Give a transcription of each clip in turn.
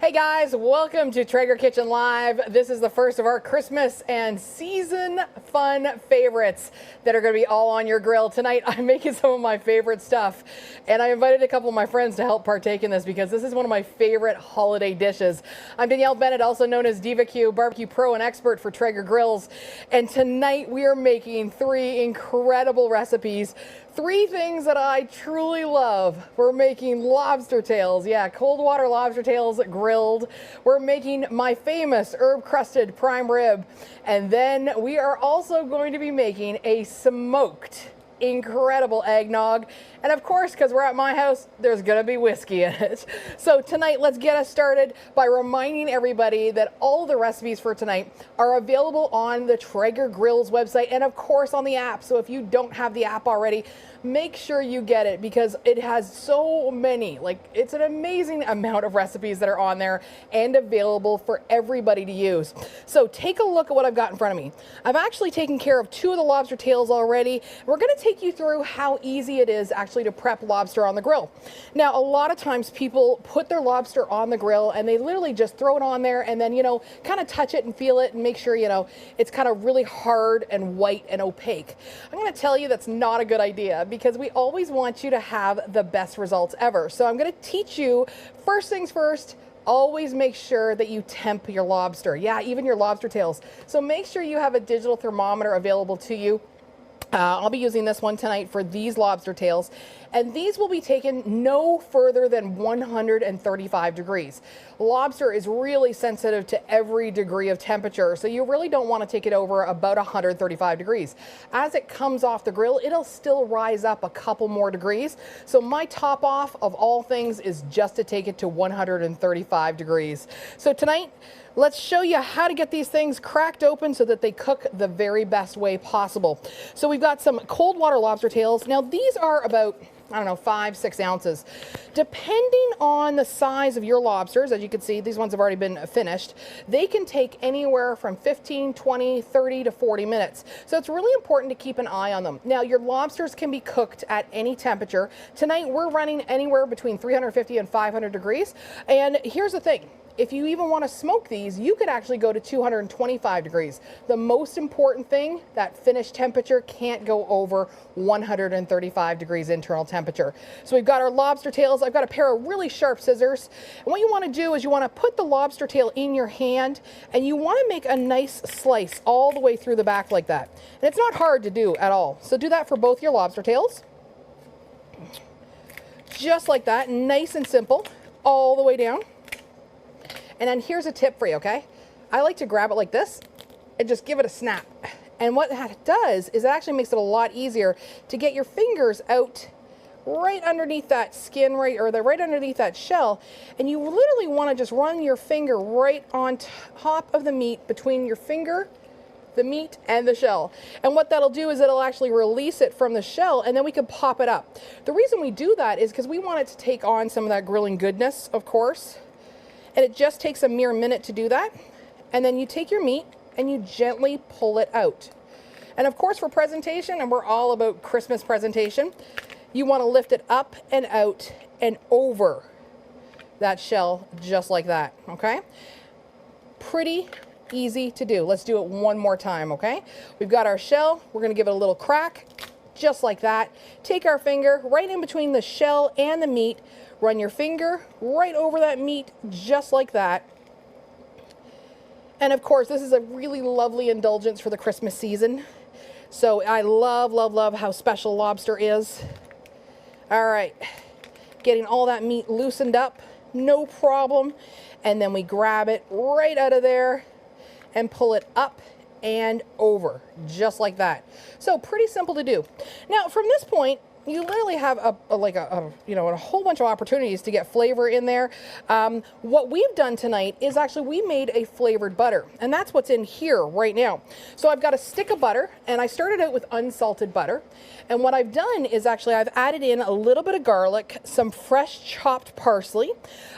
Hey guys, welcome to Traeger Kitchen Live. This is the first of our Christmas and season fun favorites that are going to be all on your grill. Tonight I'm making some of my favorite stuff, and I invited a couple of my friends to help partake in this because this is one of my favorite holiday dishes. I'm Danielle Bennett, also known as Diva Q, barbecue pro and expert for Traeger grills, and tonight we are making three incredible recipes. Three things that I truly love. We're making lobster tails. Yeah, cold water lobster tails grilled. We're making my famous herb-crusted prime rib. And then we are also going to be making a smoked incredible eggnog. And of course, because we're at my house, there's gonna be whiskey in it. So tonight, let's get us started by reminding everybody that all of the recipes for tonight are available on the Traeger Grills website and of course on the app. So if you don't have the app already, make sure you get it because it has so many, it's an amazing amount of recipes that are on there and available for everybody to use. So take a look at what I've got in front of me. I've actually taken care of two of the lobster tails already. We're gonna take you through how easy it is actually to prep lobster on the grill. Now, a lot of times people put their lobster on the grill and they literally just throw it on there and then, kind of touch it and feel it and make sure, it's kind of really hard and white and opaque. I'm gonna tell you that's not a good idea because we always want you to have the best results ever. So I'm gonna teach you, first things first, always make sure that you temp your lobster. Yeah, even your lobster tails. So make sure you have a digital thermometer available to you. I'll be using this one tonight for these lobster tails, and these will be taken no further than 135 degrees. Lobster is really sensitive to every degree of temperature, so you really don't want to take it over about 135 degrees. As it comes off the grill, it'll still rise up a couple more degrees. So my top off of all things is just to take it to 135 degrees. So tonight, let's show you how to get these things cracked open so that they cook the very best way possible. So we've got some cold water lobster tails. Now these are about, 5-6 ounces. Depending on the size of your lobsters, as you can see, these ones have already been finished, they can take anywhere from 15, 20, 30 to 40 minutes. So it's really important to keep an eye on them. Now your lobsters can be cooked at any temperature. Tonight we're running anywhere between 350 and 500 degrees. And here's the thing. If you even want to smoke these, you could actually go to 225 degrees. The most important thing, that finished temperature can't go over 135 degrees internal temperature. So we've got our lobster tails. I've got a pair of really sharp scissors. And what you want to do is you want to put the lobster tail in your hand and you want to make a nice slice all the way through the back like that. And it's not hard to do at all. So do that for both your lobster tails. Just like that, nice and simple, all the way down. And then here's a tip for you, okay? I like to grab it like this and just give it a snap. And what that does is it actually makes it a lot easier to get your fingers out right underneath that skin, right underneath that shell. And you literally want to just run your finger right on top of the meat between your finger, the meat, and the shell. And what that'll do is it'll actually release it from the shell and then we can pop it up. The reason we do that is because we want it to take on some of that grilling goodness, of course. And it just takes a mere minute to do that. And then you take your meat and you gently pull it out. And of course for presentation, and we're all about Christmas presentation, you want to lift it up and out and over that shell just like that, okay? Pretty easy to do. Let's do it one more time, okay? We've got our shell. We're going to give it a little crack just like that. Take our finger right in between the shell and the meat. Run your finger right over that meat, just like that. And of course, this is a really lovely indulgence for the Christmas season. So I love, love, love how special lobster is. All right, getting all that meat loosened up, no problem. And then we grab it right out of there and pull it up and over, just like that. So pretty simple to do. Now, from this point, you literally have a whole bunch of opportunities to get flavor in there. What we've done tonight is actually we made a flavored butter, and that's what's in here right now. So I've got a stick of butter, and I started out with unsalted butter. And what I've done is actually I've added in a little bit of garlic, some fresh chopped parsley.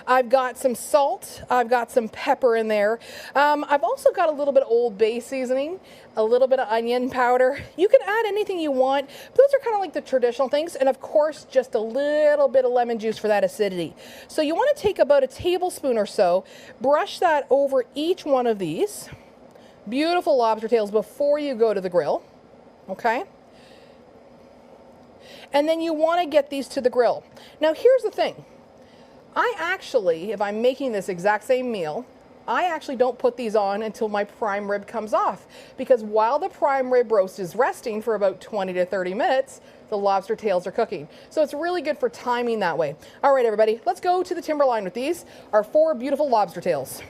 I've got some salt. I've got some pepper in there. I've also got a little bit of Old Bay seasoning. a little bit of onion powder. You can add anything you want. Those are kind of like the traditional things. And of course, just a little bit of lemon juice for that acidity. So you want to take about a tablespoon or so, brush that over each one of these beautiful lobster tails before you go to the grill. Okay? And then you want to get these to the grill. Now here's the thing. I actually, if I'm making this exact same meal, I actually don't put these on until my prime rib comes off, because while the prime rib roast is resting for about 20 to 30 minutes, the lobster tails are cooking. So it's really good for timing that way. All right, everybody, let's go to the timberline with these, our 4 beautiful lobster tails.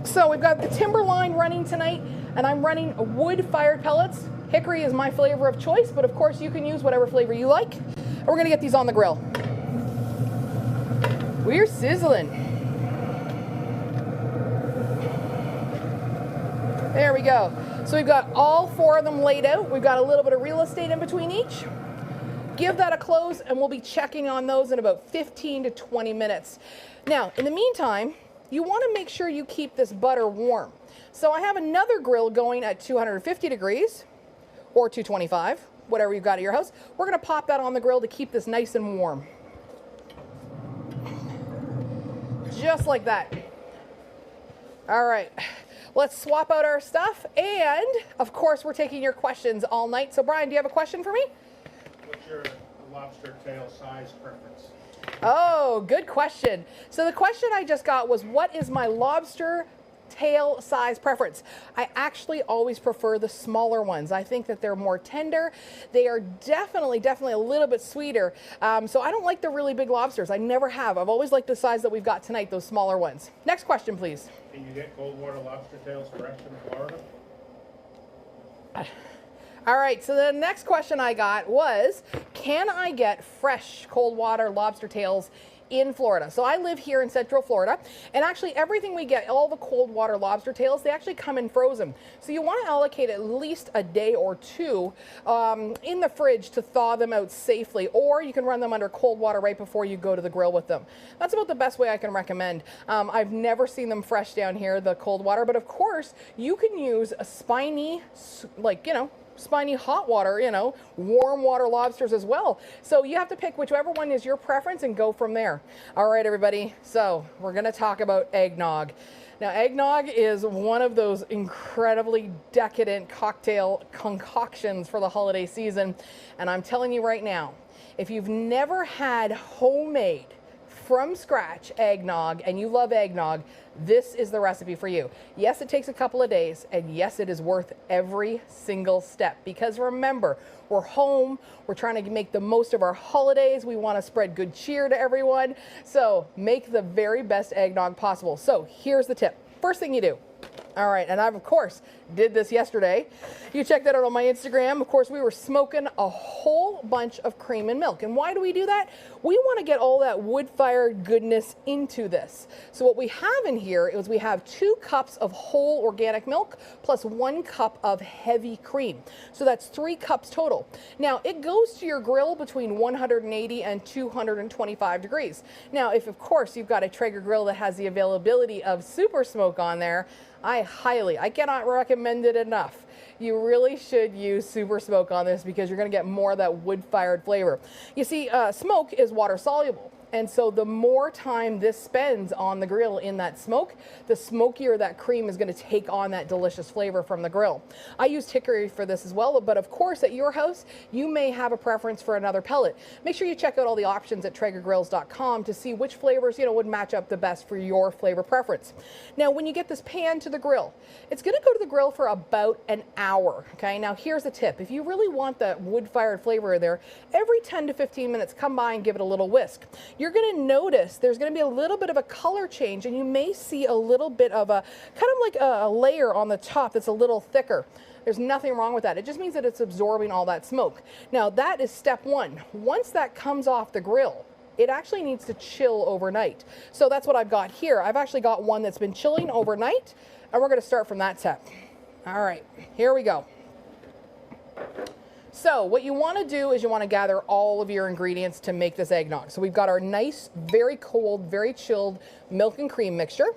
So we've got the timberline running tonight, and I'm running wood-fired pellets. Hickory is my flavor of choice, but of course you can use whatever flavor you like. And we're gonna get these on the grill. We're sizzling. There we go. So we've got all 4 of them laid out. We've got a little bit of real estate in between each. Give that a close, and we'll be checking on those in about 15 to 20 minutes. Now, in the meantime, you want to make sure you keep this butter warm. So I have another grill going at 250 degrees or 225, whatever you've got at your house. We're going to pop that on the grill to keep this nice and warm. Just like that. All right, let's swap out our stuff. And of course, we're taking your questions all night. So Brian, do you have a question for me? What's your lobster tail size preference? Oh, good question. So the question I just got was, what is my lobster tail size preference? I actually always prefer the smaller ones. I think that they're more tender. They are definitely a little bit sweeter. So I don't like the really big lobsters. I never have. I've always liked the size that we've got tonight, those smaller ones. Next question, please. Can you get cold water lobster tails fresh in Florida? All right, so the next question I got was, can I get fresh cold water lobster tails in Florida? So I live here in Central Florida, and actually everything we get, all the cold water lobster tails, they actually come in frozen. So you want to allocate at least a day or 2 in the fridge to thaw them out safely, or you can run them under cold water right before you go to the grill with them. That's about the best way I can recommend. I've never seen them fresh down here, the cold water, but of course you can use a spiny, like, spiny hot water, warm water lobsters as well. So you have to pick whichever one is your preference and go from there. All right, everybody. So we're going to talk about eggnog. Now, eggnog is one of those incredibly decadent cocktail concoctions for the holiday season. And I'm telling you right now, if you've never had homemade from scratch eggnog and you love eggnog, this is the recipe for you. Yes, it takes a couple of days, and yes, it is worth every single step, because remember, we're home, we're trying to make the most of our holidays, we want to spread good cheer to everyone, so make the very best eggnog possible. So here's the tip. First thing you do. All right, and I, of course, did this yesterday. You check that out on my Instagram. Of course, we were smoking a whole bunch of cream and milk. And why do we do that? We want to get all that wood-fired goodness into this. So what we have in here is we have 2 cups of whole organic milk plus 1 cup of heavy cream. So that's 3 cups total. Now, it goes to your grill between 180 and 225 degrees. Now, if, of course, you've got a Traeger grill that has the availability of super smoke on there, I cannot recommend it enough. You really should use super smoke on this, because you're going to get more of that wood-fired flavor. You see, smoke is water soluble. And so the more time this spends on the grill in that smoke, the smokier that cream is going to take on that delicious flavor from the grill. I used hickory for this as well, but of course at your house, you may have a preference for another pellet. Make sure you check out all the options at TraegerGrills.com to see which flavors, would match up the best for your flavor preference. Now, when you get this pan to the grill, it's going to go to the grill for about an hour. Okay, now here's the tip. If you really want that wood-fired flavor in there, every 10 to 15 minutes, come by and give it a little whisk. You're going to notice there's going to be a little bit of a color change, and you may see a little bit of a kind of like a layer on the top that's a little thicker. There's nothing wrong with that. It just means that it's absorbing all that smoke. Now, that is step 1. Once that comes off the grill, it actually needs to chill overnight. So that's what I've got here. I've actually got one that's been chilling overnight, and we're going to start from that step. All right, here we go. So what you want to do is you want to gather all of your ingredients to make this eggnog. So we've got our nice, very cold, very chilled milk and cream mixture.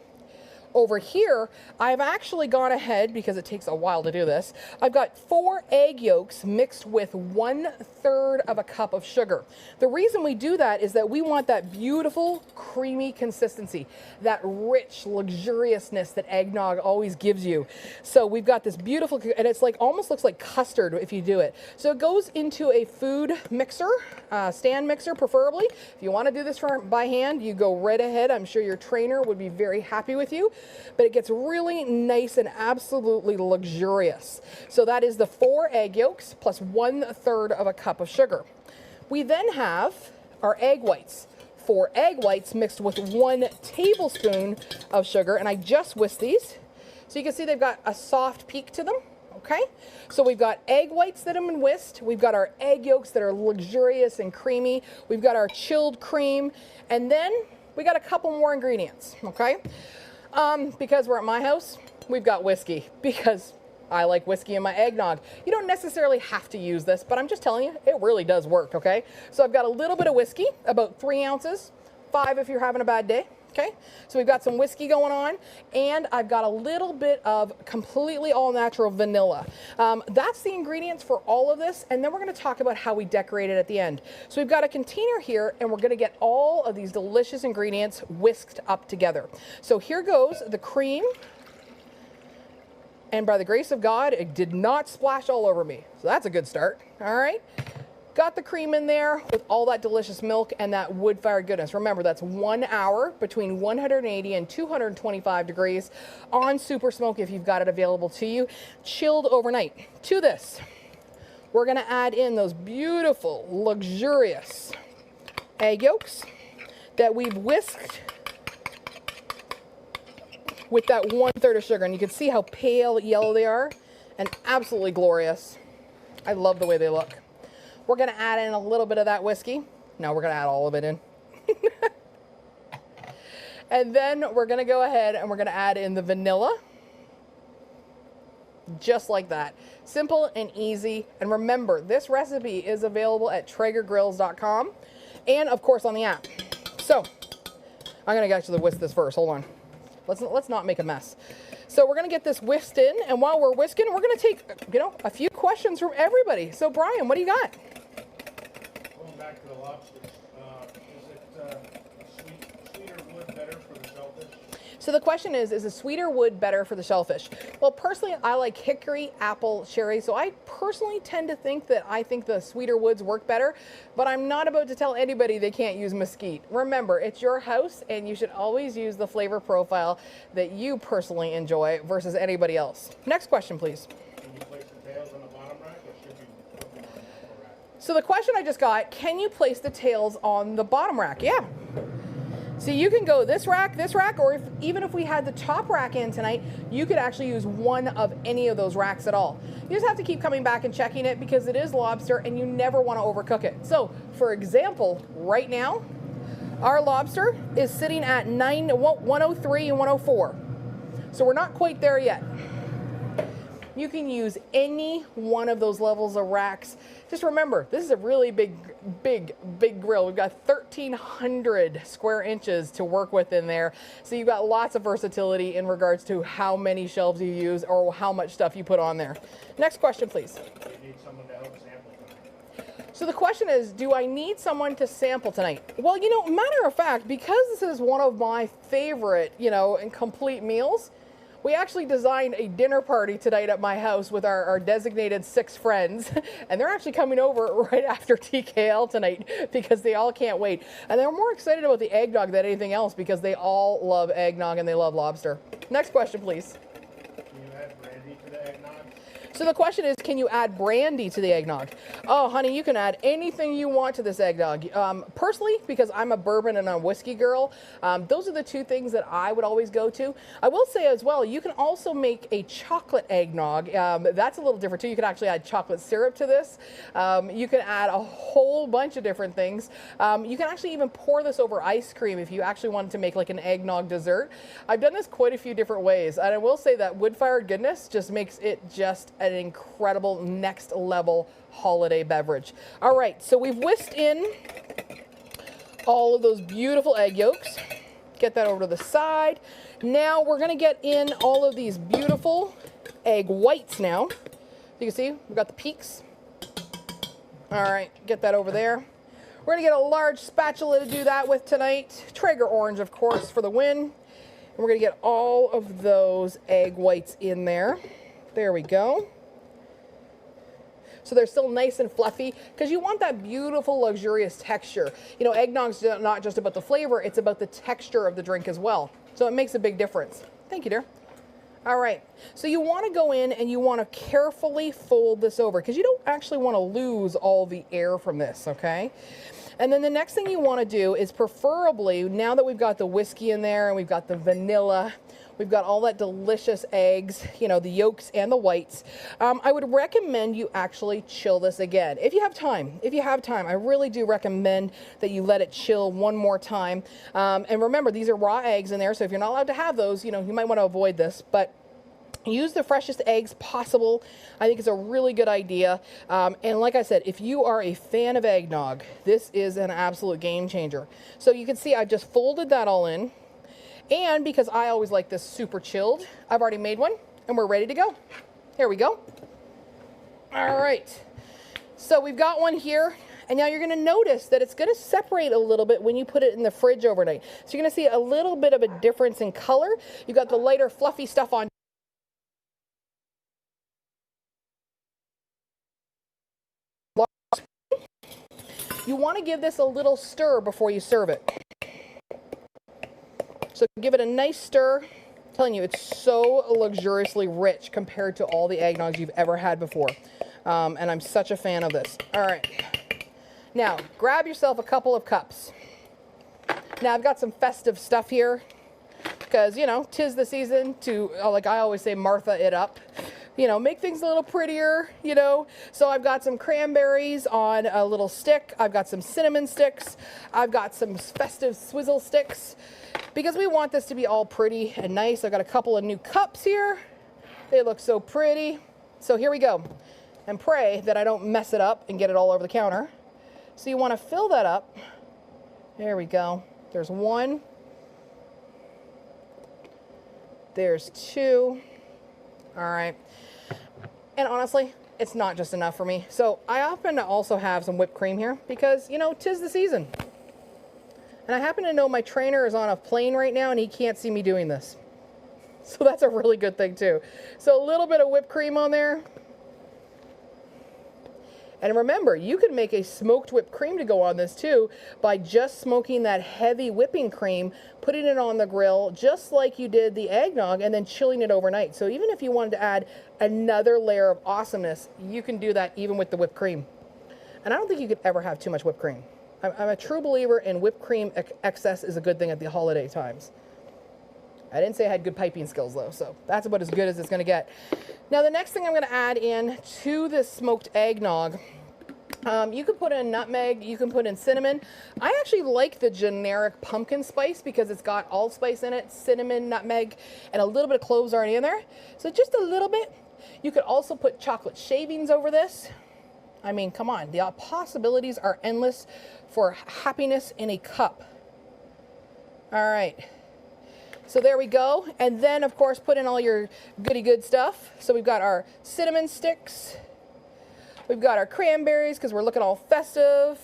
Over here, I've actually gone ahead, because it takes a while to do this, I've got 4 egg yolks mixed with 1/3 of a cup of sugar. The reason we do that is that we want that beautiful, creamy consistency, that rich luxuriousness that eggnog always gives you. So we've got this beautiful, and it's like almost looks like custard if you do it. So it goes into a food mixer, stand mixer preferably. If you want to do this by hand, you go right ahead. I'm sure your trainer would be very happy with you, but it gets really nice and absolutely luxurious. So that is the 4 egg yolks plus 1/3 of a cup of sugar. We then have our egg whites. 4 egg whites mixed with 1 tablespoon of sugar, and I just whisked these. So you can see they've got a soft peak to them. Okay, so we've got egg whites that have been whisked. We've got our egg yolks that are luxurious and creamy. We've got our chilled cream, and then we got a couple more ingredients. Okay, because we're at my house, we've got whiskey because I like whiskey in my eggnog. You don't necessarily have to use this, but I'm just telling you, it really does work. Okay, so I've got a little bit of whiskey, about 3 ounces, 5 if you're having a bad day. Okay, so we've got some whiskey going on, and I've got a little bit of completely all natural vanilla. That's the ingredients for all of this, and then we're going to talk about how we decorate it at the end. So we've got a container here, and we're going to get all of these delicious ingredients whisked up together. So here goes the cream, and by the grace of God, it did not splash all over me. So that's a good start. All right. Got the cream in there with all that delicious milk and that wood-fired goodness. Remember, that's 1 hour between 180 and 225 degrees on super smoke if you've got it available to you, chilled overnight. To this, we're going to add in those beautiful, luxurious egg yolks that we've whisked with that 1/3 of sugar. And you can see how pale yellow they are and absolutely glorious. I love the way they look. We're going to add in a little bit of that whiskey. No, we're going to add all of it in. And then we're going to go ahead and we're going to add in the vanilla. Just like that. Simple and easy. And remember, this recipe is available at TraegerGrills.com and, of course, on the app. So I'm going to actually whisk this first. Hold on. Let's not make a mess. So we're going to get this whisked in. And while we're whisking, we're going to take, a few questions from everybody. So, Brian, what do you got? Going back to the lobsters, is it sweeter wood better for the shellfish? So the question is a sweeter wood better for the shellfish? Well, personally, I like hickory, apple, cherry. So I personally tend to think that I think the sweeter woods work better, but I'm not about to tell anybody they can't use mesquite. Remember, it's your house and you should always use the flavor profile that you personally enjoy versus anybody else. Next question, please. Can you place the tails on the bottom rack, or should you put them on the upper rack? So the question I just got, can you place the tails on the bottom rack? Yeah. So you can go this rack, or even if we had the top rack in tonight, you could actually use one of any of those racks at all. You just have to keep coming back and checking it because it is lobster and you never want to overcook it. So for example, right now, our lobster is sitting at 103 and 104. So we're not quite there yet. You can use any one of those levels of racks. Just remember, this is a really big grill. We've got 1,300 square inches to work with in there. So you've got lots of versatility in regards to how many shelves you use or how much stuff you put on there. Next question, please. Do you need someone to help sample tonight? So the question is, do I need someone to sample tonight? Well, matter of fact, because this is one of my favorite, and complete meals, we actually designed a dinner party tonight at my house with our designated 6 friends, and they're actually coming over right after TKL tonight because they all can't wait. And they're more excited about the eggnog than anything else because they all love eggnog and they love lobster. Next question, please. Can you add brandy to the eggnog? So the question is, can you add brandy to the eggnog? Oh, honey, you can add anything you want to this eggnog. Personally, because I'm a bourbon and a whiskey girl, those are the 2 things that I would always go to. I will say as well, you can also make a chocolate eggnog. That's a little different too. You can actually add chocolate syrup to this. You can add a whole bunch of different things. You can actually even pour this over ice cream if you actually wanted to make like an eggnog dessert. I've done this quite a few different ways, and I will say that wood-fired goodness just makes it just an incredible next level holiday beverage. All right, so we've whisked in all of those beautiful egg yolks. Get that over to the side. Now we're gonna get in all of these beautiful egg whites now. You can see, we've got the peaks. All right, get that over there. We're gonna get a large spatula to do that with tonight. Traeger orange, of course, for the win. And we're gonna get all of those egg whites in there. There we go. So they're still nice and fluffy because you want that beautiful, luxurious texture. You know, eggnog's not just about the flavor, it's about the texture of the drink as well. So it makes a big difference. Thank you, dear. All right, so you want to go in and you want to carefully fold this over because you don't actually want to lose all the air from this, okay? And then the next thing you want to do is preferably, now that we've got the whiskey in there and we've got the vanilla, we've got all that delicious eggs, you know, the yolks and the whites, I would recommend you actually chill this again. If you have time, I really do recommend that you let it chill one more time. And remember, these are raw eggs in there, so if you're not allowed to have those, you know, you might want to avoid this, but use the freshest eggs possible. I think it's a really good idea. And like I said, if you are a fan of eggnog, this is an absolute game changer. So you can see I've just folded that all in. And because I always like this super chilled, I've already made one and we're ready to go. Here we go. All right. So we've got one here. And now you're going to notice that it's going to separate a little bit when you put it in the fridge overnight. So you're going to see a little bit of a difference in color. You've got the lighter fluffy stuff on. You want to give this a little stir before you serve it. So give it a nice stir. I'm telling you, it's so luxuriously rich compared to all the eggnogs you've ever had before. And I'm such a fan of this. All right. Now, grab yourself a couple of cups. Now, I've got some festive stuff here because, you know, 'tis the season to, like I always say, Martha it up. You know, make things a little prettier, you know. So I've got some cranberries on a little stick. I've got some cinnamon sticks. I've got some festive swizzle sticks because we want this to be all pretty and nice. I've got a couple of new cups here. They look so pretty. So here we go. And pray that I don't mess it up and get it all over the counter. So you want to fill that up. There we go. There's one. There's two. All right. And honestly, it's not just enough for me. So I happen to also have some whipped cream here because, you know, 'tis the season. And I happen to know my trainer is on a plane right now and he can't see me doing this. So that's a really good thing too. So a little bit of whipped cream on there. And remember, you can make a smoked whipped cream to go on this too by just smoking that heavy whipping cream, putting it on the grill just like you did the eggnog and then chilling it overnight. So even if you wanted to add another layer of awesomeness, you can do that even with the whipped cream. And I don't think you could ever have too much whipped cream. I'm a true believer in whipped cream excess is a good thing at the holiday times. I didn't say I had good piping skills though, so that's about as good as it's gonna get. Now the next thing I'm gonna add in to this smoked eggnog, you can put in nutmeg, you can put in cinnamon. I actually like the generic pumpkin spice because it's got allspice in it, cinnamon, nutmeg, and a little bit of cloves already in there. So just a little bit. You could also put chocolate shavings over this. I mean, come on, the possibilities are endless for happiness in a cup. All right. So there we go. And then, of course, put in all your goody good stuff. So we've got our cinnamon sticks. We've got our cranberries because we're looking all festive.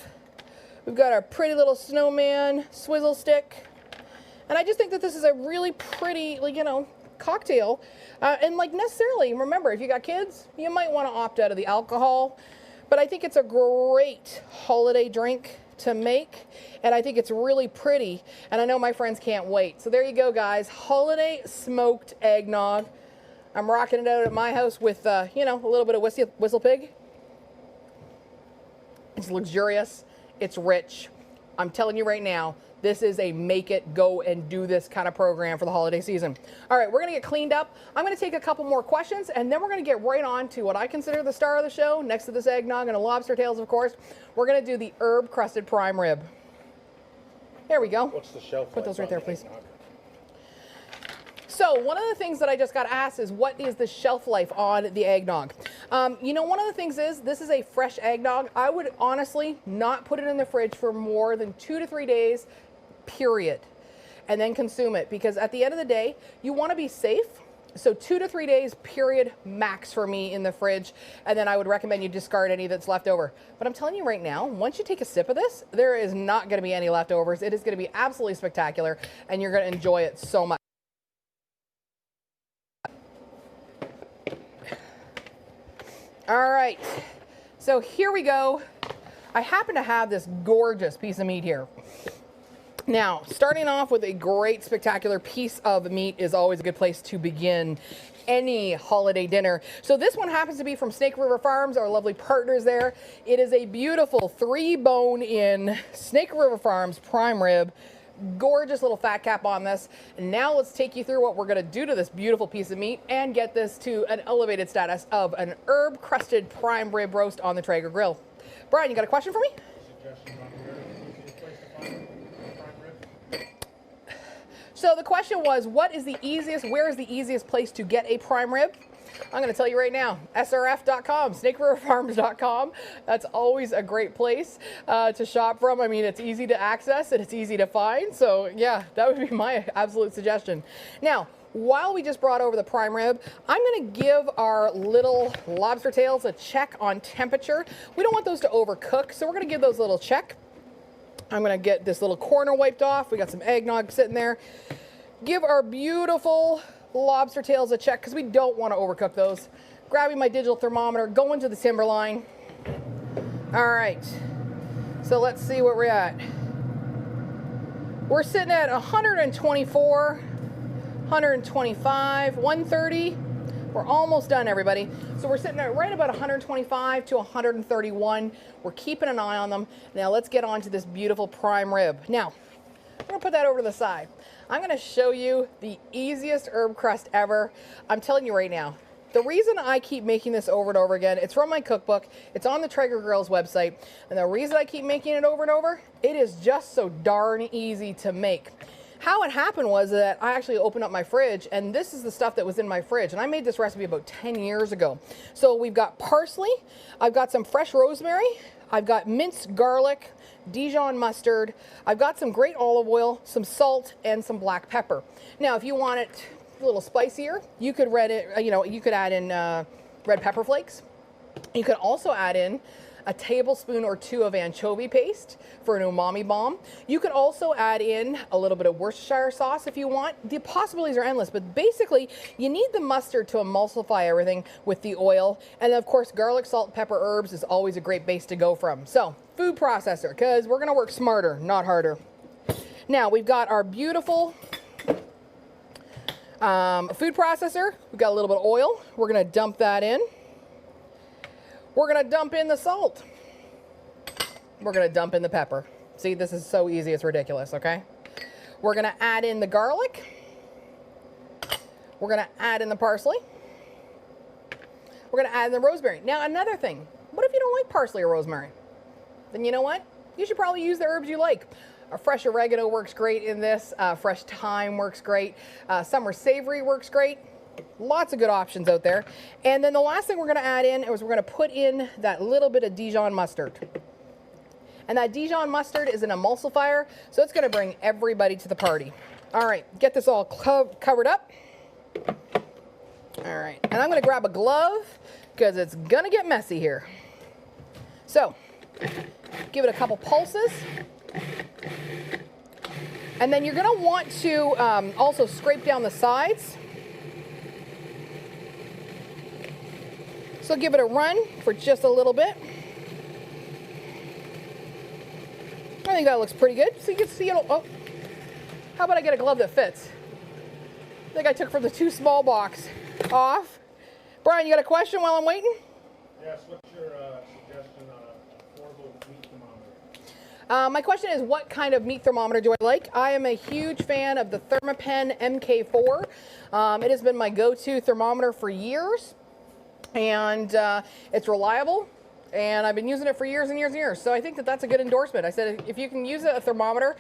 We've got our pretty little snowman swizzle stick. And I just think that this is a really pretty, like, you know, cocktail. And like necessarily, remember, if you got kids, you might want to opt out of the alcohol. But I think it's a great holiday drink to make, and I think it's really pretty, and I know my friends can't wait. So there you go, guys. Holiday smoked eggnog. I'm rocking it out at my house with, you know, a little bit of whistle pig. It's luxurious. It's rich. I'm telling you right now, this is a make it, go and do this kind of program for the holiday season. All right, we're gonna get cleaned up. I'm gonna take a couple more questions and then we're gonna get right on to what I consider the star of the show, next to this eggnog and a lobster tails, of course. We're gonna do the herb crusted prime rib. There we go. What's the shelf life? Put those right there, please. Eggnog? So one of the things that I just got asked is what is the shelf life on the eggnog? You know, one of the things is this is a fresh eggnog. I would honestly not put it in the fridge for more than 2 to 3 days, period. and then consume it, because at the end of the day, you want to be safe. So 2 to 3 days, period, max for me in the fridge. And then I would recommend you discard any that's left over. But I'm telling you right now, once you take a sip of this, there is not going to be any leftovers. It is going to be absolutely spectacular, and you're going to enjoy it so much. All right, so here we go. I happen to have this gorgeous piece of meat here. Now, starting off with a great, spectacular piece of meat is always a good place to begin any holiday dinner. So this one happens to be from Snake River Farms, our lovely partners there. It is a beautiful 3-bone-in Snake River Farms prime rib. Gorgeous little fat cap on this. And now let's take you through what we're going to do to this beautiful piece of meat and get this to an elevated status of an herb-crusted prime rib roast on the Traeger grill. Brian, you got a question for me? So the question was, where is the easiest place to get a prime rib? I'm going to tell you right now, srf.com, snakeriverfarms.com. That's always a great place to shop from. I mean, it's easy to access and it's easy to find. So yeah, that would be my absolute suggestion. Now, while we just brought over the prime rib, I'm going to give our little lobster tails a check on temperature. We don't want those to overcook, so we're going to give those a little check. I'm going to get this little corner wiped off. We got some eggnog sitting there. Give our beautiful lobster tails a check because we don't want to overcook those. Grabbing my digital thermometer, going to the timberline. All right, so let's see where we're at. We're sitting at 124, 125, 130. We're almost done, everybody. So we're sitting at right about 125 to 131. We're keeping an eye on them. Now let's get on to this beautiful prime rib. Now, I'm gonna put that over to the side. I'm gonna show you the easiest herb crust ever. I'm telling you right now, the reason I keep making this over and over again, it's from my cookbook, it's on the Traeger Grills website, and the reason I keep making it over and over, it is just so darn easy to make. How it happened was that I actually opened up my fridge, and this is the stuff that was in my fridge, and I made this recipe about 10 years ago. So we've got parsley, I've got some fresh rosemary, I've got minced garlic, Dijon mustard, I've got some great olive oil, some salt, and some black pepper. Now, if you want it a little spicier, you could add in red pepper flakes. You could also add in a tablespoon or 2 of anchovy paste for an umami bomb. You could also add in a little bit of Worcestershire sauce if you want. The possibilities are endless, but basically you need the mustard to emulsify everything with the oil. And of course, garlic, salt, pepper, herbs is always a great base to go from. So, food processor, because we're gonna work smarter, not harder. Now, we've got our beautiful food processor. We've got a little bit of oil. We're gonna dump that in. We're gonna dump in the salt. We're gonna dump in the pepper. See, this is so easy, it's ridiculous, okay? We're gonna add in the garlic. We're gonna add in the parsley. We're gonna add in the rosemary. Now, another thing, what if you don't like parsley or rosemary? Then you know what? You should probably use the herbs you like. A fresh oregano works great in this. Fresh thyme works great. Summer savory works great. Lots of good options out there. And then the last thing we're going to add in is we're going to put in that little bit of Dijon mustard. And that Dijon mustard is an emulsifier, so it's going to bring everybody to the party. All right, get this all covered up. All right, and I'm going to grab a glove because it's going to get messy here. So, give it a couple pulses. And then you're going to want to also scrape down the sides. So give it a run for just a little bit. I think that looks pretty good. So you can see it. Oh, how about I get a glove that fits? I think I took from the too small box off. Brian, you got a question while I'm waiting? Yes, what's your suggestion on a portable meat thermometer? My question is, what kind of meat thermometer do I like? I am a huge fan of the Thermapen MK4. It has been my go-to thermometer for years. And it's reliable, and I've been using it for years and years and years. So I think that that's a good endorsement. I said, if you can use a thermometer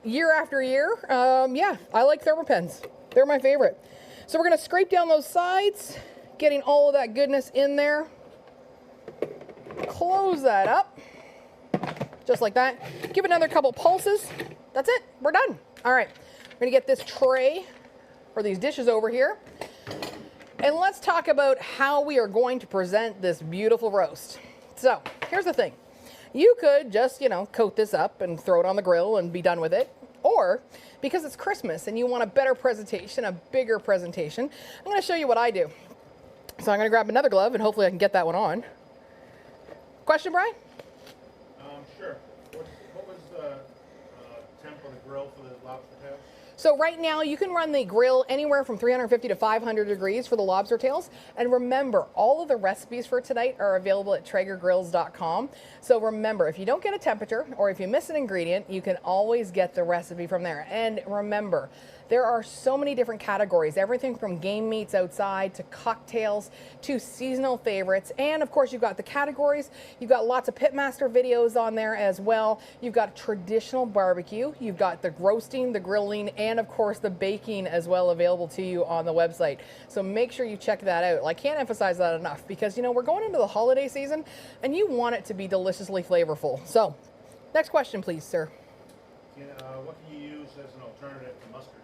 year after year, yeah, I like Thermapens. They're my favorite. So we're gonna scrape down those sides, getting all of that goodness in there. Close that up, just like that. Give it another couple pulses. That's it, we're done. All right, We're gonna get this tray or these dishes over here. And let's talk about how we are going to present this beautiful roast. So here's the thing. You could just, you know, coat this up and throw it on the grill and be done with it. Or because it's Christmas and you want a better presentation, a bigger presentation, I'm gonna show you what I do. So I'm gonna grab another glove and hopefully I can get that one on. Question, Brian? Sure. What was the temp of the grill for the lobster tails? So right now you can run the grill anywhere from 350 to 500 degrees for the lobster tails. And remember, all of the recipes for tonight are available at TraegerGrills.com. So remember, if you don't get a temperature or if you miss an ingredient, you can always get the recipe from there. And remember, there are so many different categories, everything from game meats outside to cocktails to seasonal favorites. And of course, you've got the categories. You've got lots of pitmaster videos on there as well. You've got traditional barbecue. You've got the roasting, the grilling, and of course the baking as well available to you on the website. So make sure you check that out. I can't emphasize that enough because, you know, we're going into the holiday season and you want it to be deliciously flavorful. So next question, please, sir. What can you use as an alternative to mustard?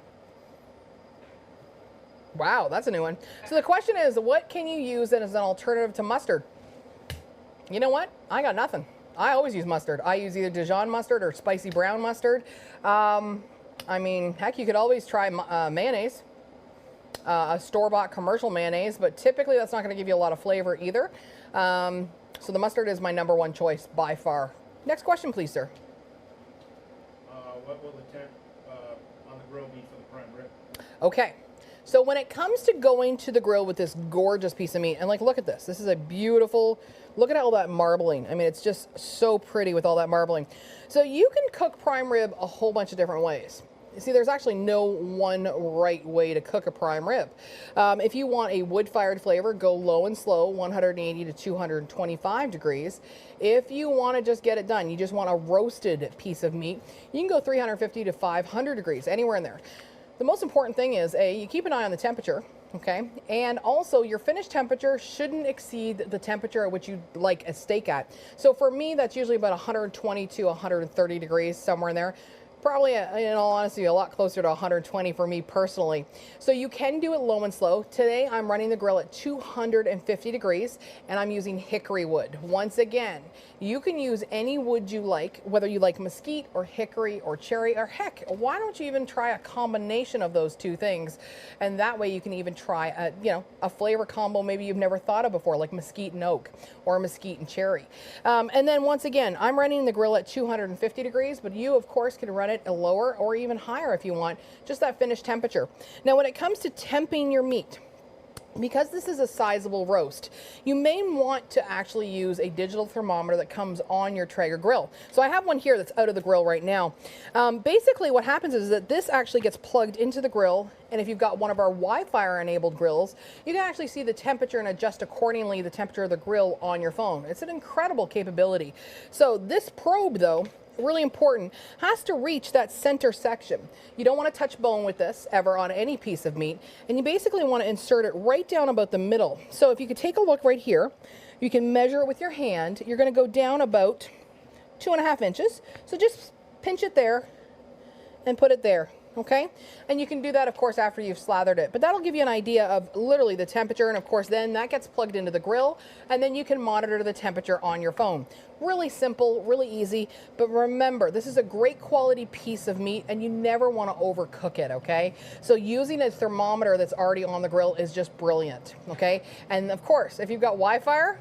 Wow, that's a new one. So the question is, what can you use as an alternative to mustard? You know what? I got nothing. I always use mustard. I use either Dijon mustard or spicy brown mustard. I mean, heck, you could always try mayonnaise, a store-bought commercial mayonnaise, but typically that's not going to give you a lot of flavor either. So the mustard is my #1 choice by far. Next question, please, sir. What will the temp on the grill be for the prime rib? Okay. So when it comes to going to the grill with this gorgeous piece of meat, and like, look at this. This is a beautiful, look at all that marbling. I mean, it's just so pretty with all that marbling. So you can cook prime rib a whole bunch of different ways. You see, there's actually no one right way to cook a prime rib. If you want a wood-fired flavor, go low and slow, 180 to 225 degrees. If you want to just get it done, you just want a roasted piece of meat, you can go 350 to 500 degrees, anywhere in there. The most important thing is, you keep an eye on the temperature, okay? And also your finished temperature shouldn't exceed the temperature at which you like a steak at. So for me, that's usually about 120 to 130 degrees, somewhere in there. Probably, in all honesty, a lot closer to 120 for me personally. So you can do it low and slow. Today, I'm running the grill at 250 degrees, and I'm using hickory wood. Once again, you can use any wood you like, whether you like mesquite or hickory or cherry, or heck, why don't you even try a combination of those two things? And that way you can even try a flavor combo maybe you've never thought of before, like mesquite and oak or mesquite and cherry. And then once again, I'm running the grill at 250 degrees, but you, of course, can run it a lower or even higher if you want, just that finished temperature. Now, when it comes to temping your meat, because this is a sizable roast, you may want to actually use a digital thermometer that comes on your Traeger grill. So I have one here that's out of the grill right now. Basically what happens is that this actually gets plugged into the grill, and if you've got one of our Wi-Fi enabled grills, you can actually see the temperature and adjust accordingly the temperature of the grill on your phone. It's an incredible capability. So this probe, though, really important, has to reach that center section. You don't want to touch bone with this ever on any piece of meat, and you basically want to insert it right down about the middle. So if you could take a look right here, you can measure it with your hand. You're going to go down about 2.5 inches. So just pinch it there and put it there. Okay, and you can do that, of course, after you've slathered it, but that'll give you an idea of literally the temperature, and of course then that gets plugged into the grill, and then you can monitor the temperature on your phone. Really simple, really easy, but remember, this is a great quality piece of meat and you never want to overcook it, okay? So using a thermometer that's already on the grill is just brilliant, okay? And of course, if you've got Wi-Fi,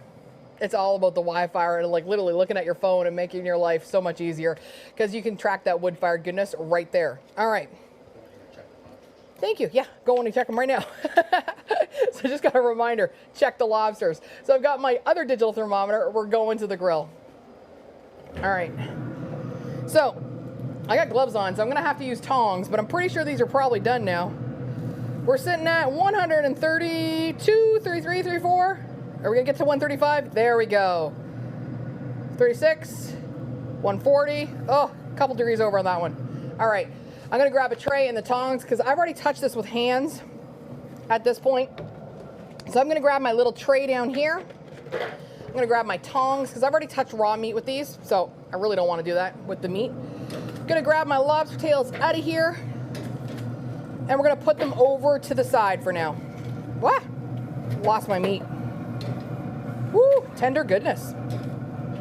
it's all about the Wi-Fi and like literally looking at your phone and making your life so much easier because you can track that wood-fired goodness right there. All right. Thank you. Yeah, going to check them right now. So just got a reminder, check the lobsters. So I've got my other digital thermometer. We're going to the grill. All right. So I got gloves on, so I'm going to have to use tongs, but I'm pretty sure these are probably done now. We're sitting at 132, 33, 34. Are we going to get to 135? There we go. 36, 140. Oh, a couple degrees over on that one. All right. I'm going to grab a tray and the tongs because I've already touched this with hands at this point. So I'm going to grab my little tray down here. I'm going to grab my tongs because I've already touched raw meat with these, so I really don't want to do that with the meat. I'm going to grab my lobster tails out of here. And we're gonna put them over to the side for now. What? Lost my meat. Woo, tender goodness.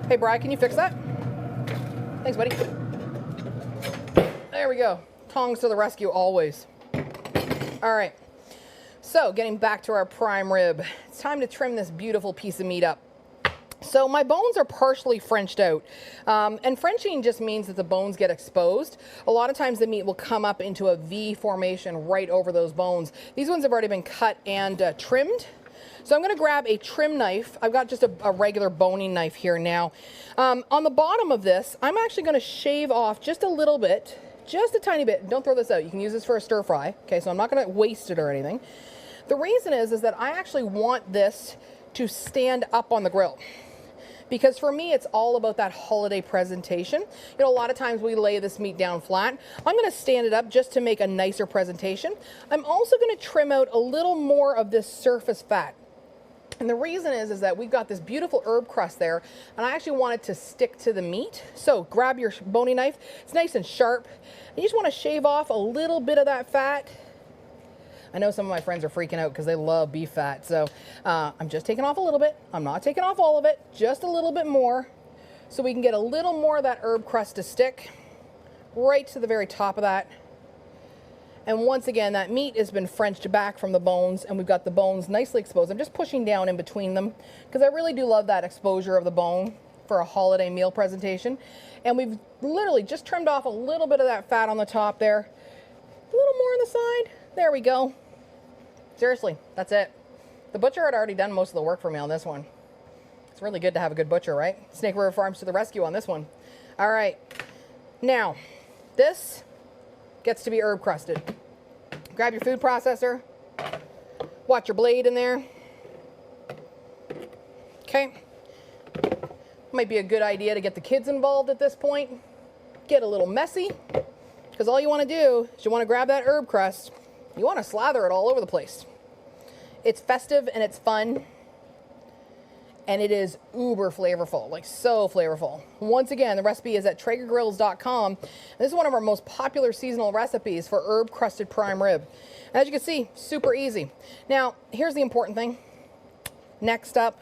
Hey, Bri, can you fix that? Thanks, buddy. There we go. Tongs to the rescue always. All right, so getting back to our prime rib, it's time to trim this beautiful piece of meat up. So my bones are partially Frenched out, and Frenching just means that the bones get exposed. A lot of times the meat will come up into a V formation right over those bones. These ones have already been cut and trimmed. So I'm gonna grab a trim knife. I've got just a regular boning knife here now. On the bottom of this, I'm actually gonna shave off just a little bit, just a tiny bit. Don't throw this out. You can use this for a stir fry. Okay, so I'm not gonna waste it or anything. The reason is that I actually want this to stand up on the grill. Because for me, it's all about that holiday presentation. You know, a lot of times we lay this meat down flat. I'm gonna stand it up just to make a nicer presentation. I'm also gonna trim out a little more of this surface fat. And the reason is that we've got this beautiful herb crust there, and I actually want it to stick to the meat. So grab your boning knife. It's nice and sharp. You just wanna shave off a little bit of that fat. I know some of my friends are freaking out because they love beef fat. So I'm just taking off a little bit. I'm not taking off all of it, just a little bit more, so we can get a little more of that herb crust to stick right to the very top of that. And once again, that meat has been Frenched back from the bones, and we've got the bones nicely exposed. I'm just pushing down in between them because I really do love that exposure of the bone for a holiday meal presentation. And we've literally just trimmed off a little bit of that fat on the top there, a little more on the side. There we go. Seriously, that's it. The butcher had already done most of the work for me on this one. It's really good to have a good butcher, right? Snake River Farms to the rescue on this one. All right, now this gets to be herb crusted. Grab your food processor. Watch your blade in there. Okay. Might be a good idea to get the kids involved at this point. Get a little messy, because all you want to do is you want to grab that herb crust. You want to slather it all over the place. It's festive and it's fun, and it is uber flavorful, like so flavorful. Once again, the recipe is at TraegerGrills.com. This is one of our most popular seasonal recipes for herb crusted prime rib. As you can see, super easy. Now, here's the important thing. Next up,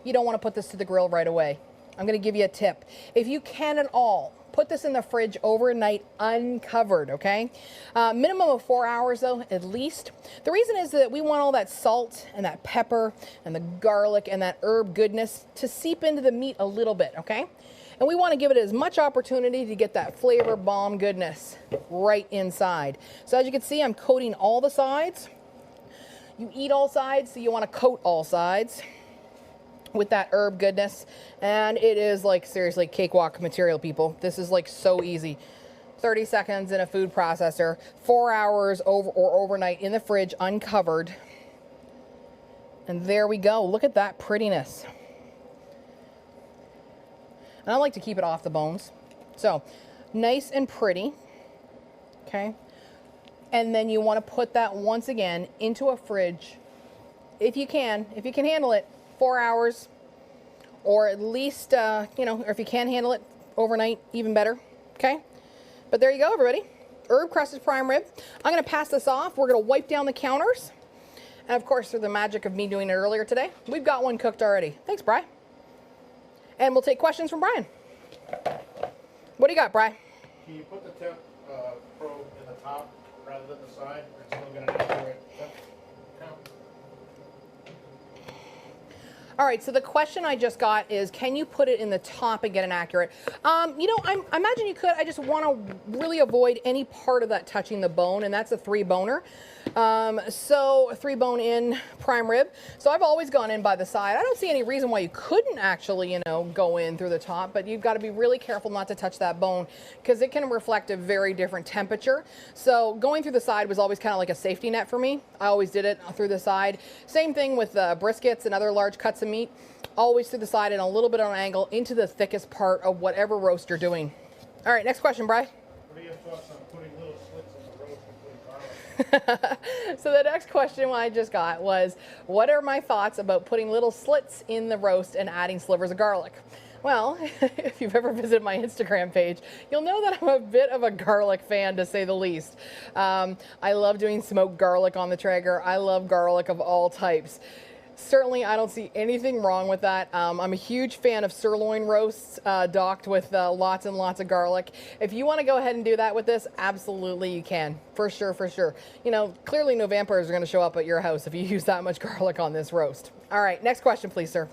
you don't want to put this to the grill right away. I'm going to give you a tip. If you can at all, put this in the fridge overnight uncovered, okay? Minimum of 4 hours though, at least. The reason is that we want all that salt and that pepper and the garlic and that herb goodness to seep into the meat a little bit, okay? And we want to give it as much opportunity to get that flavor bomb goodness right inside. So as you can see, I'm coating all the sides. You eat all sides, so you want to coat all sides with that herb goodness. And it is like seriously cakewalk material, people. This is like so easy. 30 seconds in a food processor, 4 hours over or overnight in the fridge uncovered. And there we go. Look at that prettiness. And I like to keep it off the bones. So nice and pretty. Okay. And then you want to put that once again into a fridge. If you can handle it, 4 hours, or at least, you know, or if you can handle it overnight, even better, okay? But there you go, everybody. Herb crusted prime rib. I'm gonna pass this off. We're gonna wipe down the counters. And of course, through the magic of me doing it earlier today, we've got one cooked already. Thanks, Bri. And we'll take questions from Brian. What do you got, Bri? Can you put the temp probe in the top rather than the side? Or it's still gonna accurate temp count? All right, so the question I just got is, can you put it in the top and get an accurate? You know, I imagine you could. I just want to really avoid any part of that touching the bone, and that's a 3-boner. So a 3-bone in prime rib. So I've always gone in by the side. I don't see any reason why you couldn't actually, you know, go in through the top, but you've got to be really careful not to touch that bone because it can reflect a very different temperature. So going through the side was always kind of like a safety net for me. I always did it through the side. Same thing with briskets and other large cuts of meat. Always through the side and a little bit on an angle into the thickest part of whatever roast you're doing. All right, next question, Bri. What are your thoughts on putting little slits in the roast and putting garlic? So the next question I just got was, what are my thoughts about putting little slits in the roast and adding slivers of garlic? Well, if you've ever visited my Instagram page, you'll know that I'm a bit of a garlic fan, to say the least. I love doing smoked garlic on the Traeger. I love garlic of all types. Certainly, I don't see anything wrong with that. I'm a huge fan of sirloin roasts docked with lots and lots of garlic. If you want to go ahead and do that with this, absolutely you can. For sure, for sure. You know, clearly no vampires are going to show up at your house if you use that much garlic on this roast. All right, next question, please, sir.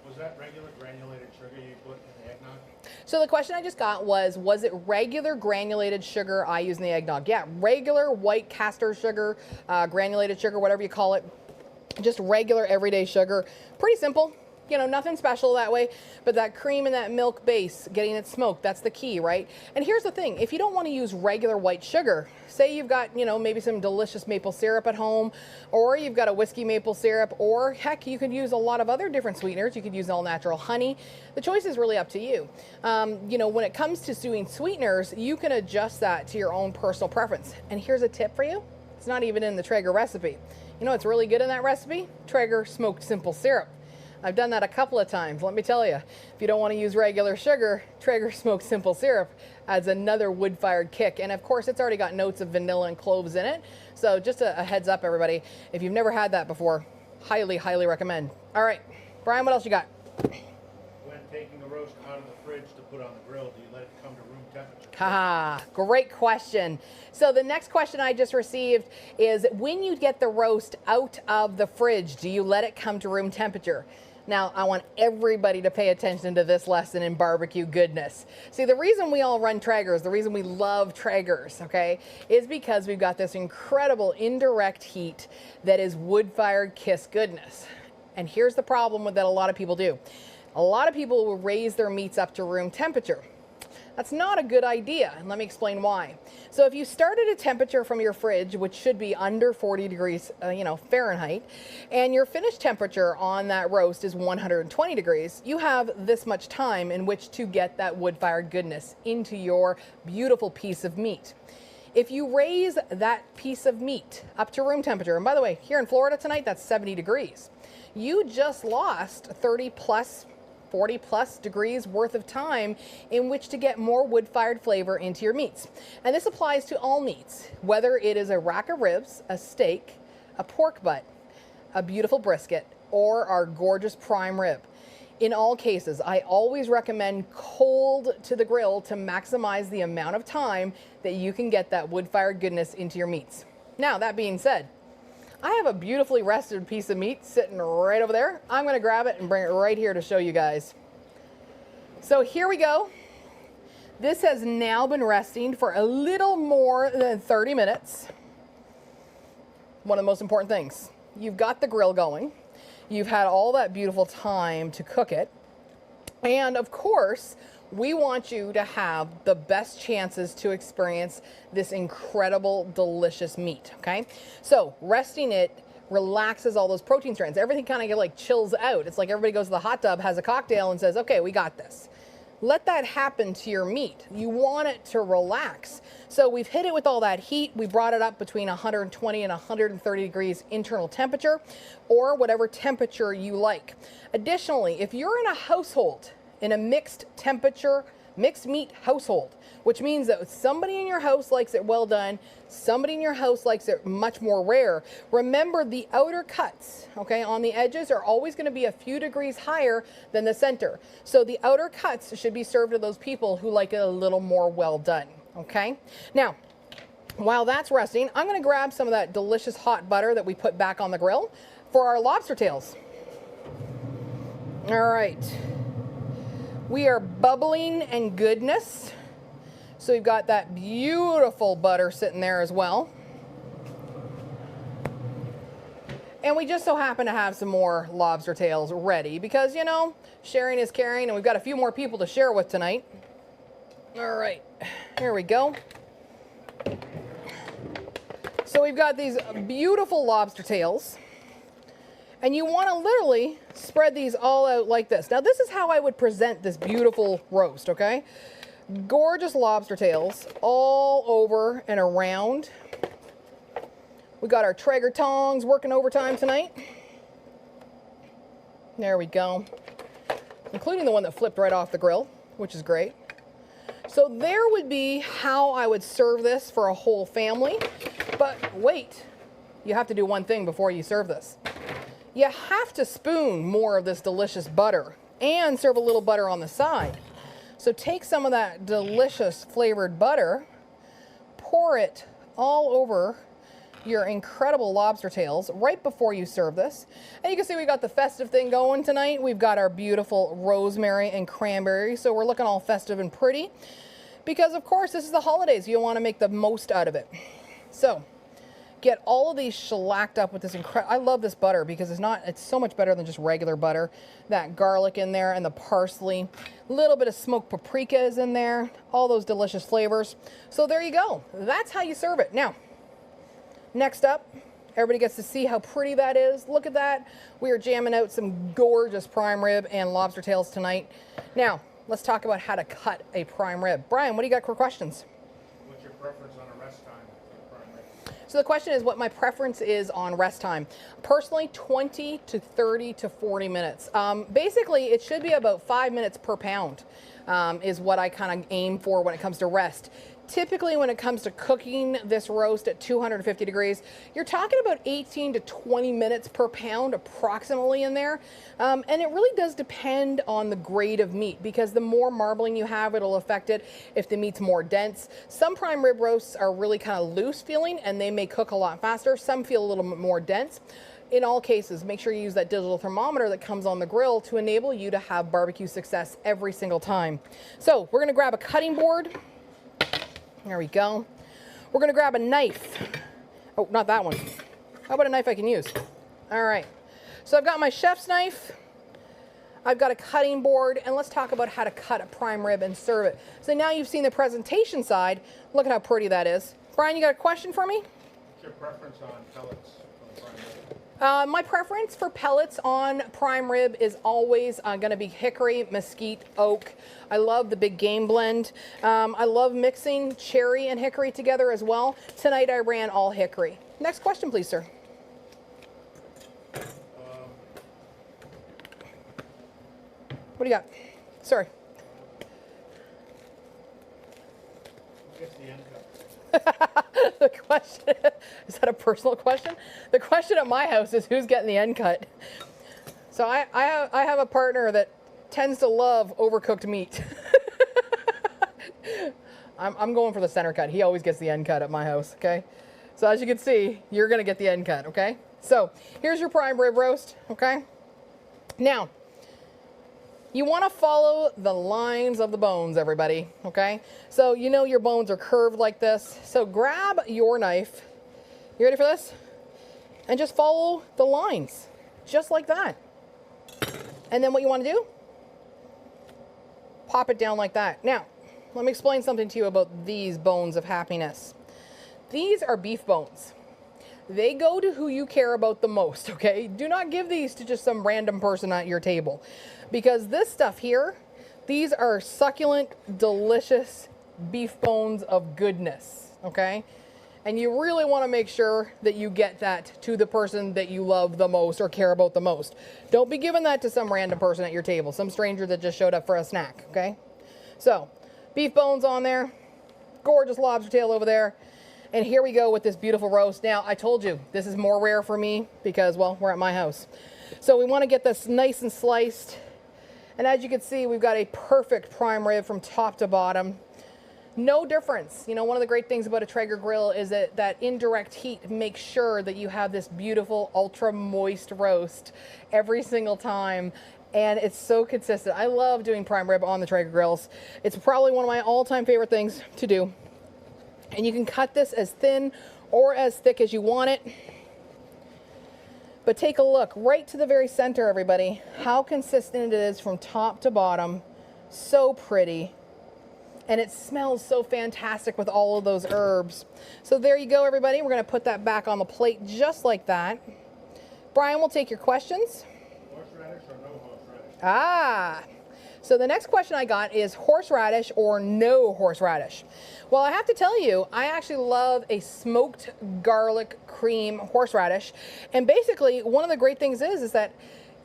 Was that regular granulated sugar you put in the eggnog? So the question I just got was it regular granulated sugar I use in the eggnog? Yeah, regular white castor sugar, granulated sugar, whatever you call it. Just regular everyday sugar. Pretty simple, you know, nothing special that way, but that cream and that milk base, getting it smoked, that's the key, right? And here's the thing, if you don't want to use regular white sugar, say you've got, you know, maybe some delicious maple syrup at home, or you've got a whiskey maple syrup, or heck, you could use a lot of other different sweeteners. You could use all natural honey. The choice is really up to you. You know, when it comes to doing sweeteners, you can adjust that to your own personal preference. And here's a tip for you. It's not even in the Traeger recipe. You know what's really good in that recipe? Traeger smoked simple syrup. I've done that a couple of times. Let me tell you, if you don't want to use regular sugar, Traeger smoked simple syrup adds another wood-fired kick. And of course, it's already got notes of vanilla and cloves in it. So just a heads up, everybody. If you've never had that before, highly, highly recommend. All right, Brian, what else you got? When taking the roast out of the fridge to put on the grill, do you let it come to room temperature? Ah, great question. So the next question I just received is, when you get the roast out of the fridge, do you let it come to room temperature? Now, I want everybody to pay attention to this lesson in barbecue goodness. See, the reason we all run Traegers, the reason we love Traegers, okay, is because we've got this incredible indirect heat that is wood-fired kiss goodness. And here's the problem with that a lot of people do. A lot of people will raise their meats up to room temperature. That's not a good idea, and let me explain why. So if you start at a temperature from your fridge, which should be under 40 degrees, Fahrenheit, and your finished temperature on that roast is 120 degrees, you have this much time in which to get that wood-fired goodness into your beautiful piece of meat. If you raise that piece of meat up to room temperature, and by the way, here in Florida tonight, that's 70 degrees, you just lost 30 plus 40 plus degrees worth of time in which to get more wood-fired flavor into your meats. And this applies to all meats, whether it is a rack of ribs, a steak, a pork butt, a beautiful brisket, or our gorgeous prime rib. In all cases, I always recommend cold to the grill to maximize the amount of time that you can get that wood-fired goodness into your meats. Now, that being said, I have a beautifully rested piece of meat sitting right over there. I'm going to grab it and bring it right here to show you guys. So here we go. This has now been resting for a little more than 30 minutes. One of the most important things, you've got the grill going. You've had all that beautiful time to cook it. And of course, we want you to have the best chances to experience this incredible, delicious meat, okay? So resting it relaxes all those protein strands. Everything kind of like chills out. It's like everybody goes to the hot tub, has a cocktail and says, okay, we got this. Let that happen to your meat. You want it to relax. So we've hit it with all that heat. We brought it up between 120 and 130 degrees internal temperature, or whatever temperature you like. Additionally, if you're in a household, in a mixed temperature, mixed meat household, which means that somebody in your house likes it well done, somebody in your house likes it much more rare. Remember, the outer cuts, okay, on the edges are always going to be a few degrees higher than the center. So the outer cuts should be served to those people who like it a little more well done, okay? Now, while that's resting, I'm going to grab some of that delicious hot butter that we put back on the grill for our lobster tails. All right. We are bubbling and goodness. So we've got that beautiful butter sitting there as well. And we just so happen to have some more lobster tails ready because, you know, sharing is caring, and we've got a few more people to share with tonight. All right, here we go. So we've got these beautiful lobster tails. And you want to literally spread these all out like this. Now, this is how I would present this beautiful roast, okay? Gorgeous lobster tails all over and around. We got our Traeger tongs working overtime tonight. There we go. including the one that flipped right off the grill, which is great. So there would be how I would serve this for a whole family. But wait, you have to do one thing before you serve this. You have to spoon more of this delicious butter and serve a little butter on the side. So take some of that delicious flavored butter, pour it all over your incredible lobster tails right before you serve this. And you can see we got the festive thing going tonight. We've got our beautiful rosemary and cranberry, so we're looking all festive and pretty because of course this is the holidays. You want to make the most out of it. So get all of these shellacked up with this incredible, I love this butter because it's so much better than just regular butter. That garlic in there and the parsley, a little bit of smoked paprika is in there, all those delicious flavors. So there you go. That's how you serve it. Now, next up, everybody gets to see how pretty that is. Look at that. We are jamming out some gorgeous prime rib and lobster tails tonight. Now, let's talk about how to cut a prime rib. Brian, what do you got for questions? What's your preference on a rest time for the prime rib? So the question is what my preference is on rest time. Personally, 20 to 30 to 40 minutes. Basically, it should be about 5 minutes per pound is what I kind of aim for when it comes to rest. Typically, when it comes to cooking this roast at 250 degrees, you're talking about 18 to 20 minutes per pound approximately in there. And it really does depend on the grade of meat because the more marbling you have, it'll affect it if the meat's more dense. Some prime rib roasts are really kind of loose feeling and they may cook a lot faster. Some feel a little bit more dense. In all cases, make sure you use that digital thermometer that comes on the grill to enable you to have barbecue success every single time. So we're gonna grab a cutting board. There we go. We're gonna grab a knife. Oh, not that one. How about a knife I can use? All right. So I've got my chef's knife. I've got a cutting board, and let's talk about how to cut a prime rib and serve it. So now you've seen the presentation side. Look at how pretty that is. Brian, you got a question for me? What's your preference on pellets for the prime rib? My preference for pellets on prime rib is always going to be hickory, mesquite, oak. I love the big game blend. I love mixing cherry and hickory together as well. Tonight I ran all hickory. Next question, please, sir. What do you got? Sorry. Who gets the end cut? The question, is that a personal question? The question at my house is who's getting the end cut. So I have a partner that tends to love overcooked meat. I'm going for the center cut. He always gets the end cut at my house, okay? So as you can see, you're gonna get the end cut, okay? So here's your prime rib roast, okay? Now, you want to follow the lines of the bones, everybody, okay? So you know your bones are curved like this. So grab your knife. You ready for this? And just follow the lines, just like that. And then what you want to do? Pop it down like that. Now, let me explain something to you about these bones of happiness. These are beef bones. They go to who you care about the most, okay? Do not give these to just some random person at your table. Because this stuff here, these are succulent, delicious beef bones of goodness, okay? And you really want to make sure that you get that to the person that you love the most or care about the most. Don't be giving that to some random person at your table, some stranger that just showed up for a snack, okay? So, beef bones on there, gorgeous lobster tail over there. And here we go with this beautiful roast. Now, I told you, this is more rare for me because, well, we're at my house. So we want to get this nice and sliced. And as you can see, we've got a perfect prime rib from top to bottom. No difference. You know, one of the great things about a Traeger grill is that indirect heat makes sure that you have this beautiful, ultra moist roast every single time. And it's so consistent. I love doing prime rib on the Traeger grills. It's probably one of my all-time favorite things to do. And you can cut this as thin or as thick as you want it. But take a look right to the very center, everybody. How consistent it is from top to bottom. So pretty. And it smells so fantastic with all of those herbs. So there you go, everybody. We're going to put that back on the plate just like that. Brian will take your questions. Horseradish or no horseradish? Ah. So the next question I got is horseradish or no horseradish. Well, I have to tell you, I actually love a smoked garlic cream horseradish. And basically, one of the great things is that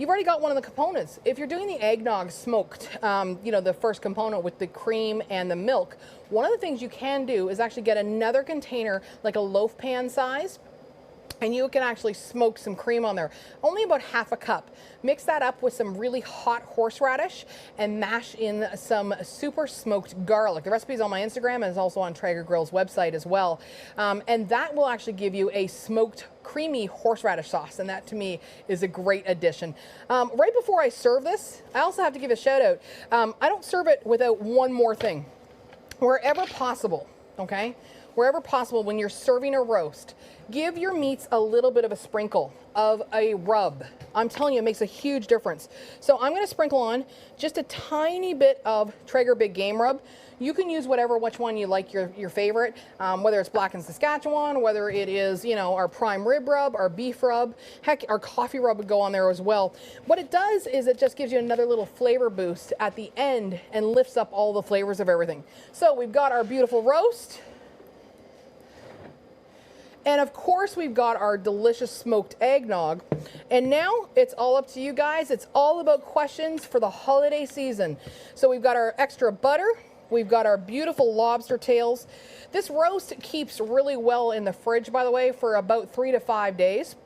you've already got one of the components. If you're doing the eggnog smoked, you know, the first component with the cream and the milk, one of the things you can do is actually get another container, like a loaf pan size, and you can actually smoke some cream on there, only about half a cup. Mix that up with some really hot horseradish and mash in some super smoked garlic. The recipe is on my Instagram and is also on Traeger Grill's website as well. And that will actually give you a smoked creamy horseradish sauce, and that to me is a great addition. Right before I serve this, I also have to give a shout out. I don't serve it without one more thing. Wherever possible, okay? Wherever possible, when you're serving a roast, give your meats a little bit of a sprinkle of a rub. I'm telling you, it makes a huge difference. So I'm going to sprinkle on just a tiny bit of Traeger Big Game Rub. You can use which one you like, your favorite, whether it's Black and Saskatchewan, whether it is, you know, our prime rib rub, our beef rub, heck, our coffee rub would go on there as well. What it does is it just gives you another little flavor boost at the end and lifts up all the flavors of everything. So we've got our beautiful roast. And of course, we've got our delicious smoked eggnog. And now it's all up to you guys. It's all about questions for the holiday season. So we've got our extra butter. We've got our beautiful lobster tails. This roast keeps really well in the fridge, by the way, for about 3 to 5 days,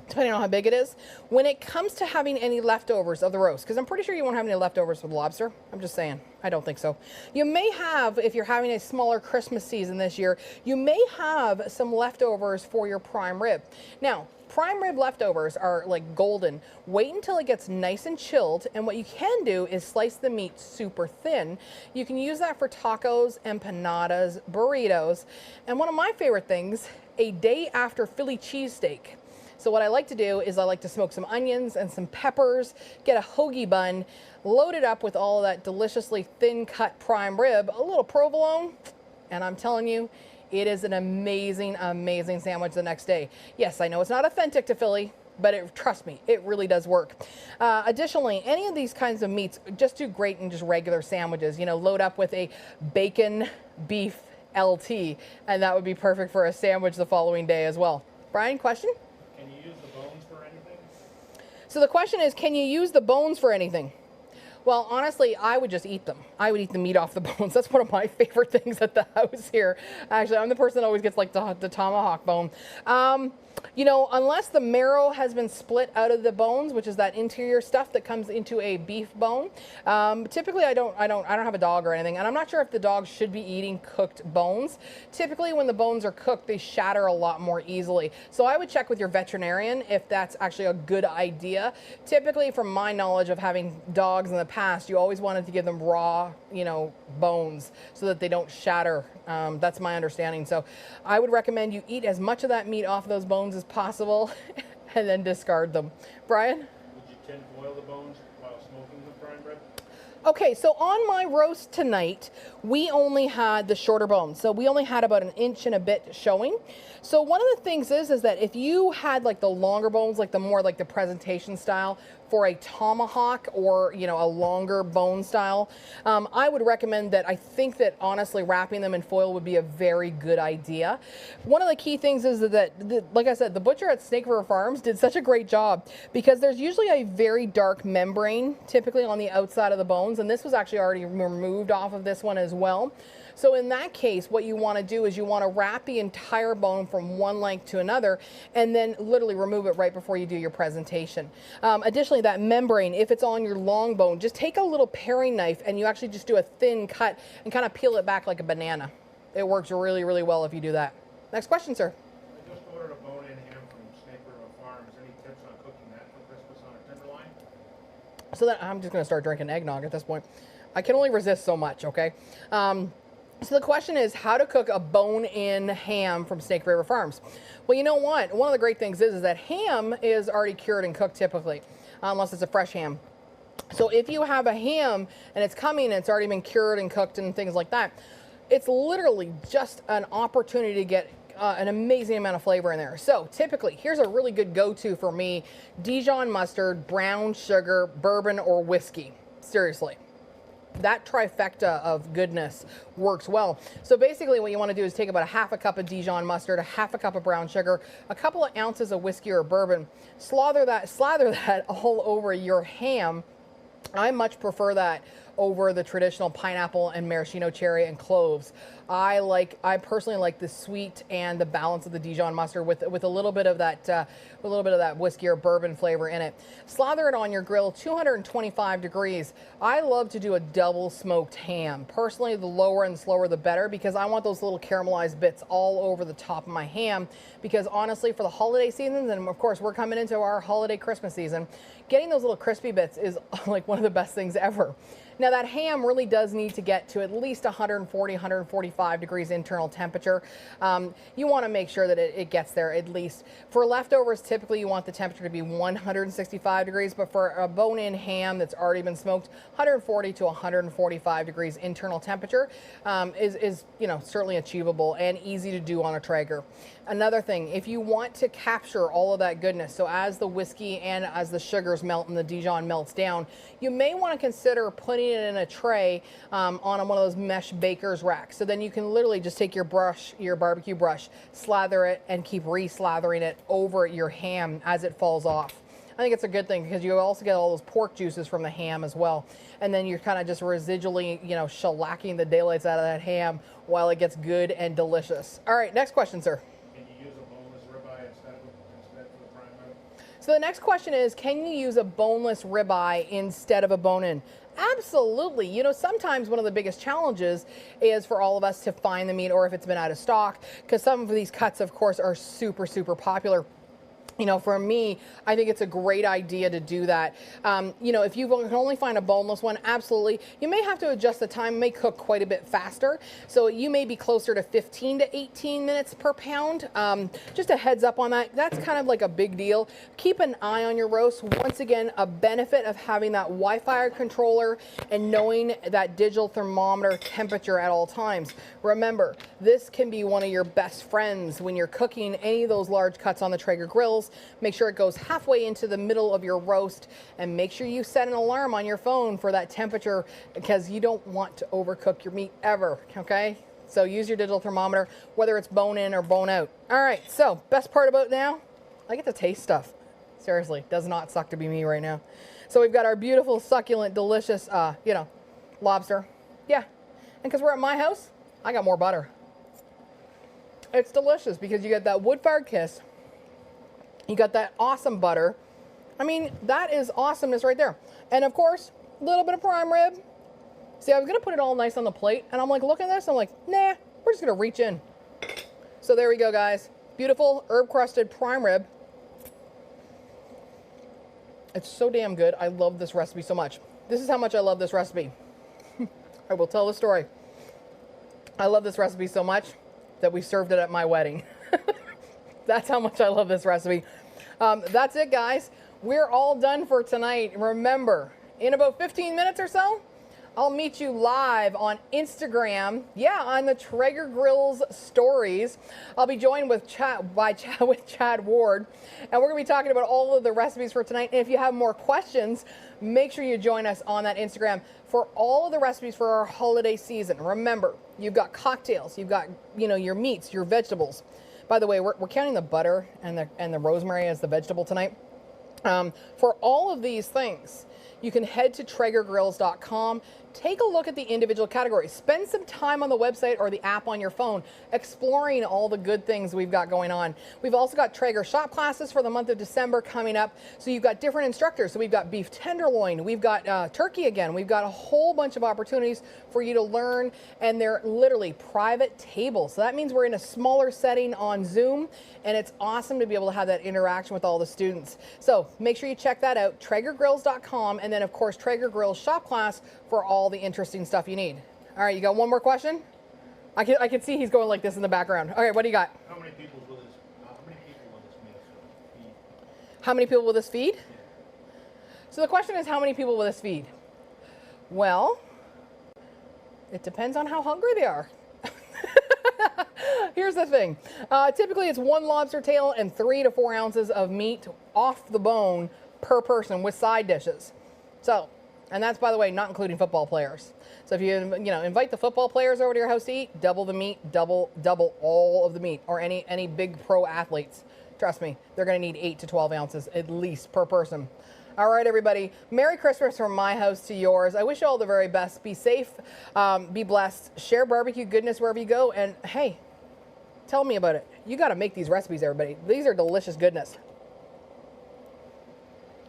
depending on how big it is. When it comes to having any leftovers of the roast, because I'm pretty sure you won't have any leftovers with lobster. I'm just saying, I don't think so. You may have, if you're having a smaller Christmas season this year, you may have some leftovers for your prime rib. Now, prime rib leftovers are like golden. Wait until it gets nice and chilled, and what you can do is slice the meat super thin. You can use that for tacos, empanadas, burritos, and one of my favorite things, a day after Philly cheesesteak. So what I like to do is I like to smoke some onions and some peppers, get a hoagie bun, load it up with all of that deliciously thin cut prime rib, a little provolone, and I'm telling you, it is an amazing, amazing sandwich the next day. Yes, I know it's not authentic to Philly, but trust me, it really does work. Additionally, any of these kinds of meats just do great in just regular sandwiches. You know, load up with a bacon beef LT, and that would be perfect for a sandwich the following day as well. Brian, question? Can you use the bones for anything? So the question is, can you use the bones for anything? Well, honestly, I would just eat them. I would eat the meat off the bones. That's one of my favorite things at the house here. Actually, I'm the person that always gets like the tomahawk bone. You know, unless the marrow has been split out of the bones, which is that interior stuff that comes into a beef bone. Typically, I don't have a dog or anything, and I'm not sure if the dog should be eating cooked bones. Typically, when the bones are cooked, they shatter a lot more easily. So I would check with your veterinarian if that's actually a good idea. Typically, from my knowledge of having dogs in the past, you always wanted to give them raw, you know, bones so that they don't shatter. That's my understanding. So I would recommend you eat as much of that meat off those bones as possible and then discard them. Brian? Would you tin foil the bones while smoking the prime rib? Okay, so on my roast tonight, we only had the shorter bones. So we only had about 1 inch and a bit showing. So one of the things is that if you had like the longer bones, like the more like the presentation style for a tomahawk or, you know, a longer bone style, I would recommend that. I think that honestly wrapping them in foil would be a very good idea. One of the key things is that like I said, the butcher at Snake River Farms did such a great job because there's usually a very dark membrane typically on the outside of the bones, and this was actually already removed off of this one as well. So in that case, what you want to do is you want to wrap the entire bone from one length to another and then literally remove it right before you do your presentation. Additionally, that membrane, if it's on your long bone, just take a little paring knife and you actually just do a thin cut and kind of peel it back like a banana. It works really, really well if you do that. Next question, sir. I just ordered a bone-in ham from Snake River Farms. Any tips on cooking that for Christmas on a tenderloin? So that I'm just going to start drinking eggnog at this point. I can only resist so much, okay? So the question is how to cook a bone-in ham from Snake River Farms. Well, you know what? One of the great things is that ham is already cured and cooked typically, unless it's a fresh ham. So if you have a ham and it's coming and it's already been cured and cooked and things like that, it's literally just an opportunity to get an amazing amount of flavor in there. So typically, here's a really good go-to for me: Dijon mustard, brown sugar, bourbon, or whiskey. Seriously. that trifecta of goodness works well. So basically what you want to do is take about a half a cup of Dijon mustard, a half a cup of brown sugar, a couple of ounces of whiskey or bourbon, slather that all over your ham. I much prefer that over the traditional pineapple and maraschino cherry and cloves. I personally like the sweet and the balance of the Dijon mustard with a little bit of that whiskey or bourbon flavor in it. Slather it on your grill, 225 degrees. I love to do a double smoked ham. Personally, the lower and slower the better, because I want those little caramelized bits all over the top of my ham. Because honestly, for the holiday seasons, and of course we're coming into our holiday Christmas season, getting those little crispy bits is like one of the best things ever. Now that ham really does need to get to at least 140, 145 degrees internal temperature. You want to make sure that it gets there at least. For leftovers, typically you want the temperature to be 165 degrees, but for a bone-in ham that's already been smoked, 140 to 145 degrees internal temperature is certainly achievable and easy to do on a Traeger. Another thing, if you want to capture all of that goodness, so as the whiskey and as the sugars melt and the Dijon melts down, you may want to consider putting it in a tray on one of those mesh baker's racks. So then you can literally just take your brush, your barbecue brush, slather it, and keep re-slathering it over your ham as it falls off. I think it's a good thing because you also get all those pork juices from the ham as well. And then you're kind of just residually, shellacking the daylights out of that ham while it gets good and delicious. All right, next question, sir. Can you use a boneless ribeye instead for the prime rib? So the next question is, can you use a boneless ribeye instead of a bone-in? Absolutely. Sometimes one of the biggest challenges is for all of us to find the meat, or if it's been out of stock, because some of these cuts, of course, are super, super popular. For me, I think it's a great idea to do that. If you can only find a boneless one, absolutely. You may have to adjust the time, it may cook quite a bit faster. So you may be closer to 15 to 18 minutes per pound. Just a heads up on that. That's kind of like a big deal. Keep an eye on your roast. Once again, a benefit of having that Wi-Fi controller and knowing that digital thermometer temperature at all times. Remember, this can be one of your best friends when you're cooking any of those large cuts on the Traeger grills. Make sure it goes halfway into the middle of your roast, and make sure you set an alarm on your phone for that temperature, because you don't want to overcook your meat ever, okay? So use your digital thermometer, whether it's bone in or bone out. All right, so best part about now, I get to taste stuff. Seriously, does not suck to be me right now. So we've got our beautiful, succulent, delicious, lobster. Yeah, and because we're at my house, I got more butter. It's delicious because you get that wood-fired kiss. You got that awesome butter. I mean, that is awesomeness right there. And of course, a little bit of prime rib. See, I was gonna put it all nice on the plate, and I'm like, looking at this, I'm like, nah, we're just gonna reach in. So there we go, guys. Beautiful herb-crusted prime rib. It's so damn good. I love this recipe so much. This is how much I love this recipe. I will tell the story. I love this recipe so much that we served it at my wedding. That's how much I love this recipe. That's it, guys. We're all done for tonight. Remember, in about 15 minutes or so, I'll meet you live on Instagram. Yeah, on the Traeger Grills stories. I'll be joined with Chad Ward, and we're gonna be talking about all of the recipes for tonight. And if you have more questions, make sure you join us on that Instagram for all of the recipes for our holiday season. Remember, you've got cocktails, you've got your meats, your vegetables. By the way, we're counting the butter and the rosemary as the vegetable tonight. For all of these things, you can head to TraegerGrills.com. Take a look at the individual categories. Spend some time on the website or the app on your phone exploring all the good things we've got going on. We've also got Traeger shop classes for the month of December coming up. So you've got different instructors. So we've got beef tenderloin, we've got turkey again. We've got a whole bunch of opportunities for you to learn, and they're literally private tables. So that means we're in a smaller setting on Zoom, and it's awesome to be able to have that interaction with all the students. So make sure you check that out, TraegerGrills.com, and then of course Traeger Grills shop class for all the interesting stuff you need. All right, you got one more question? I can see he's going like this in the background. Okay, what do you got? How many people will this feed? How many people will this feed? Yeah. So the question is, how many people will this feed? Well, it depends on how hungry they are. Here's the thing. Typically it's 1 lobster tail and 3 to 4 ounces of meat off the bone per person with side dishes. So And that's, by the way, not including football players. So if you invite the football players over to your house to eat, double the meat, double all of the meat, or any big pro athletes. Trust me, they're going to need 8 to 12 ounces at least per person. All right, everybody. Merry Christmas from my house to yours. I wish you all the very best. Be safe, be blessed, share barbecue goodness wherever you go, and hey, tell me about it. You got to make these recipes, everybody. These are delicious goodness.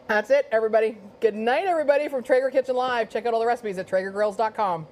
That's it, everybody. Good night, everybody, from Traeger Kitchen Live. Check out all the recipes at TraegerGrills.com.